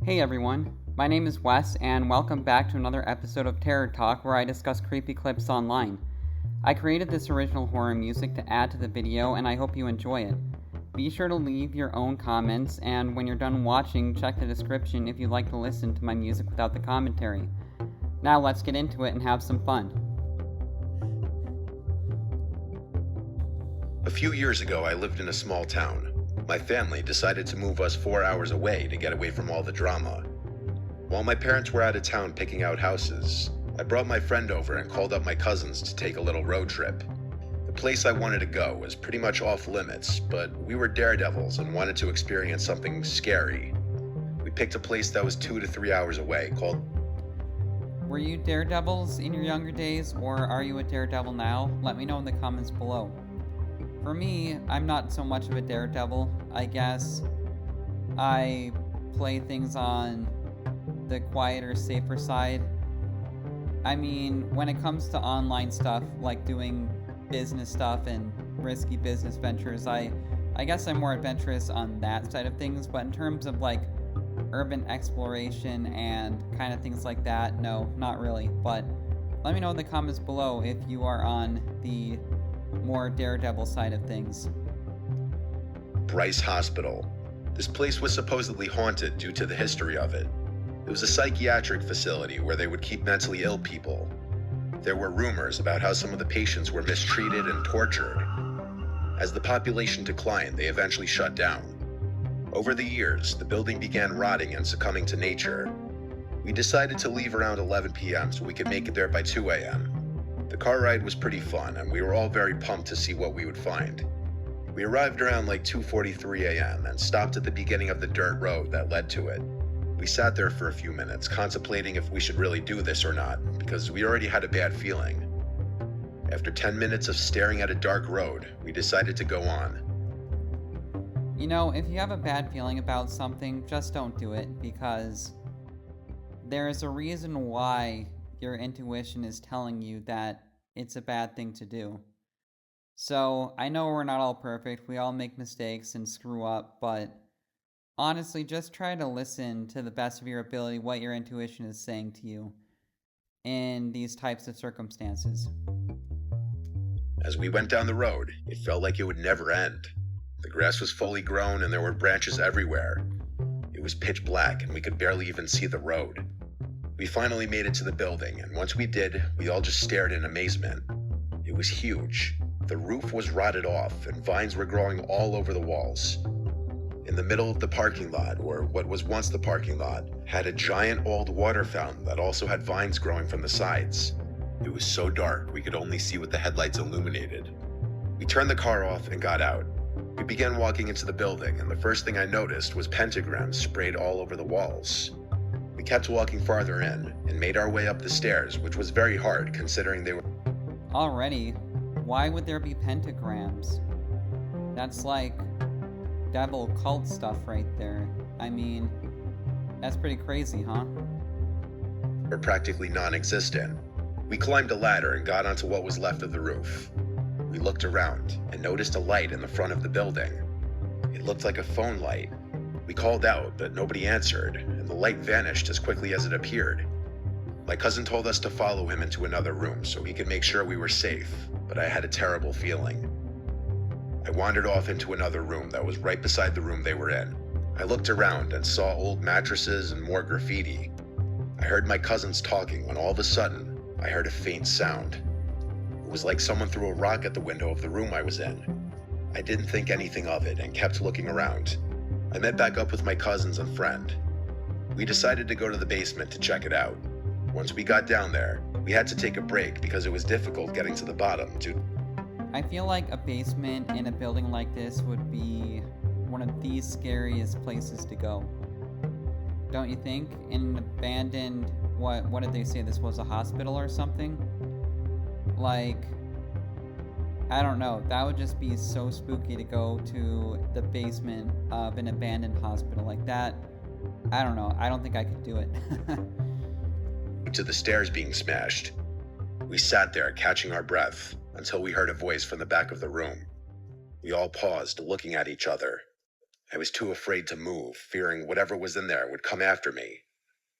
Hey everyone, my name is Wes, and welcome back to another episode of Terror Talk where I discuss creepy clips online. I created this original horror music to add to the video, and I hope you enjoy it. Be sure to leave your own comments, and when you're done watching, check the description if you'd like to listen to my music without the commentary. Now let's get into it and have some fun. A few years ago, I lived in a small town. My family decided to move us 4 hours away to get away from all the drama. While my parents were out of town picking out houses, I brought my friend over and called up my cousins to take a little road trip. The place I wanted to go was pretty much off limits, but we were daredevils and wanted to experience something scary. We picked a place that was 2 to 3 hours away called... Were you daredevils in your younger days, or are you a daredevil now? Let me know in the comments below. For me, I'm not so much of a daredevil. I guess I play things on the quieter, safer side. I mean, when it comes to online stuff, like doing business stuff and risky business ventures, I guess I'm more adventurous on that side of things, but in terms of like urban exploration and kind of things like that, no, not really. But let me know in the comments below if you are on the more daredevil side of things. Bryce Hospital. This place was supposedly haunted due to the history of it. It was a psychiatric facility where they would keep mentally ill people. There were rumors about how some of the patients were mistreated and tortured. As the population declined, they eventually shut down. Over the years, the building began rotting and succumbing to nature. We decided to leave around 11 p.m. so we could make it there by 2 a.m. The car ride was pretty fun, and we were all very pumped to see what we would find. We arrived around like 2:43 a.m. and stopped at the beginning of the dirt road that led to it. We sat there for a few minutes, contemplating if we should really do this or not, because we already had a bad feeling. After 10 minutes of staring at a dark road, we decided to go on. You know, if you have a bad feeling about something, just don't do it, because there is a reason why your intuition is telling you that it's a bad thing to do. So, I know we're not all perfect, we all make mistakes and screw up, but honestly, just try to listen to the best of your ability what your intuition is saying to you in these types of circumstances. As we went down the road, it felt like it would never end. The grass was fully grown and there were branches everywhere. It was pitch black and we could barely even see the road. We finally made it to the building, and once we did, we all just stared in amazement. It was huge. The roof was rotted off, and vines were growing all over the walls. In the middle of the parking lot, or what was once the parking lot, had a giant old water fountain that also had vines growing from the sides. It was so dark, we could only see what the headlights illuminated. We turned the car off and got out. We began walking into the building, and the first thing I noticed was pentagrams sprayed all over the walls. We kept walking farther in and made our way up the stairs, which was very hard considering they were... Already, why would there be pentagrams? That's like devil cult stuff right there. I mean, that's pretty crazy, huh? were practically non-existent. We climbed a ladder and got onto what was left of the roof. We looked around and noticed a light in the front of the building. It looked like a phone light. We called out, but nobody answered, and the light vanished as quickly as it appeared. My cousin told us to follow him into another room so he could make sure we were safe, but I had a terrible feeling. I wandered off into another room that was right beside the room they were in. I looked around and saw old mattresses and more graffiti. I heard my cousins talking when all of a sudden, I heard a faint sound. It was like someone threw a rock at the window of the room I was in. I didn't think anything of it and kept looking around. I met back up with my cousins and friend. We decided to go to the basement to check it out. Once we got down there, we had to take a break because it was difficult getting to the bottom I feel like a basement in a building like this would be one of the scariest places to go. Don't you think? In an abandoned, what did they say, this was a hospital or something? Like, I don't know, that would just be so spooky to go to the basement of an abandoned hospital like that. I don't know, I don't think I could do it. to the stairs being smashed. We sat there catching our breath until we heard a voice from the back of the room. We all paused, looking at each other. I was too afraid to move, fearing whatever was in there would come after me.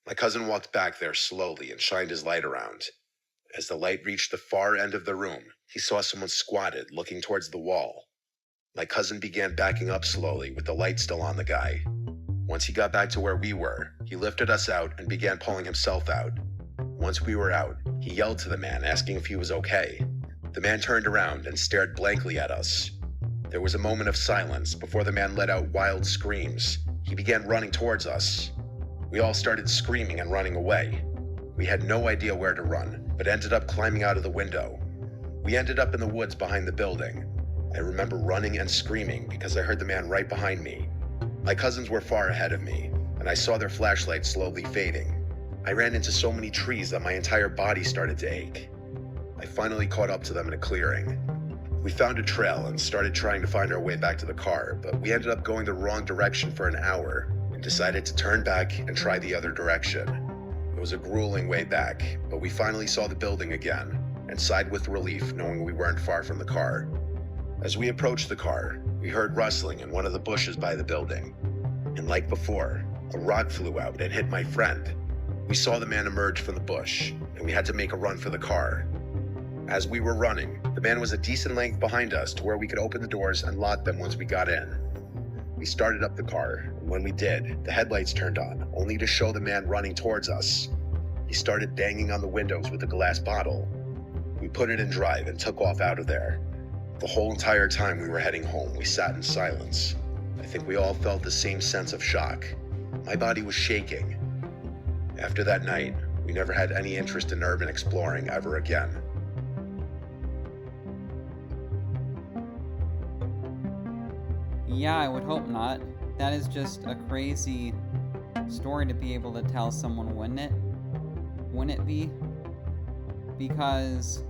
My cousin walked back there slowly and shined his light around. As the light reached the far end of the room, he saw someone squatted, looking towards the wall. My cousin began backing up slowly, with the light still on the guy. Once he got back to where we were, he lifted us out and began pulling himself out. Once we were out, he yelled to the man, asking if he was okay. The man turned around and stared blankly at us. There was a moment of silence before the man let out wild screams. He began running towards us. We all started screaming and running away. We had no idea where to run, but ended up climbing out of the window. We ended up in the woods behind the building. I remember running and screaming because I heard the man right behind me. My cousins were far ahead of me, and I saw their flashlights slowly fading. I ran into so many trees that my entire body started to ache. I finally caught up to them in a clearing. We found a trail and started trying to find our way back to the car, but we ended up going the wrong direction for an hour and decided to turn back and try the other direction. It was a grueling way back, but we finally saw the building again and sighed with relief knowing we weren't far from the car. As we approached the car, we heard rustling in one of the bushes by the building. And like before, a rock flew out and hit my friend. We saw the man emerge from the bush, and we had to make a run for the car. As we were running, the man was a decent length behind us to where we could open the doors and lock them once we got in. We started up the car, and when we did, the headlights turned on, only to show the man running towards us. He started banging on the windows with a glass bottle. We put it in drive and took off out of there. The whole entire time we were heading home, we sat in silence. I think we all felt the same sense of shock. My body was shaking. After that night, we never had any interest in urban exploring ever again. Yeah, I would hope not. That is just a crazy story to be able to tell someone, wouldn't it? Wouldn't it be? Because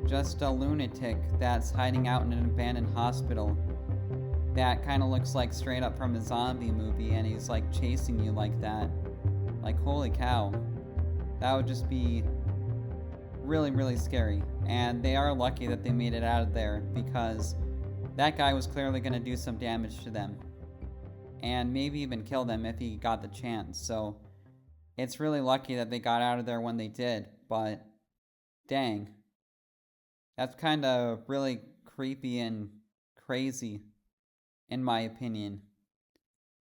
just a lunatic that's hiding out in an abandoned hospital that kind of looks like straight up from a zombie movie, and he's like chasing you like that. Like, holy cow. That would just be really, really scary. And they are lucky that they made it out of there, because that guy was clearly going to do some damage to them. And maybe even kill them if he got the chance. So it's really lucky that they got out of there when they did. But dang. That's kind of really creepy and crazy, in my opinion.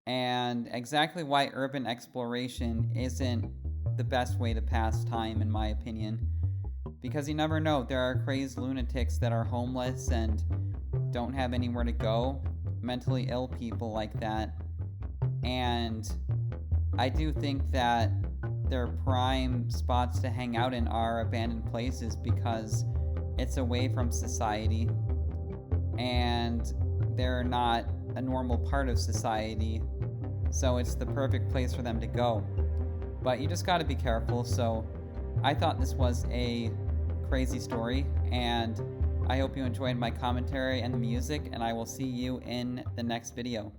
And exactly why urban exploration isn't the best way to pass time, in my opinion. Because you never know, there are crazed lunatics that are homeless and don't have anywhere to go, mentally ill people like that. And I do think that their prime spots to hang out in are abandoned places, because it's away from society and they're not a normal part of society, so it's the perfect place for them to go. But you just gotta be careful. So I thought this was a crazy story, and I hope you enjoyed my commentary and the music, and I will see you in the next video.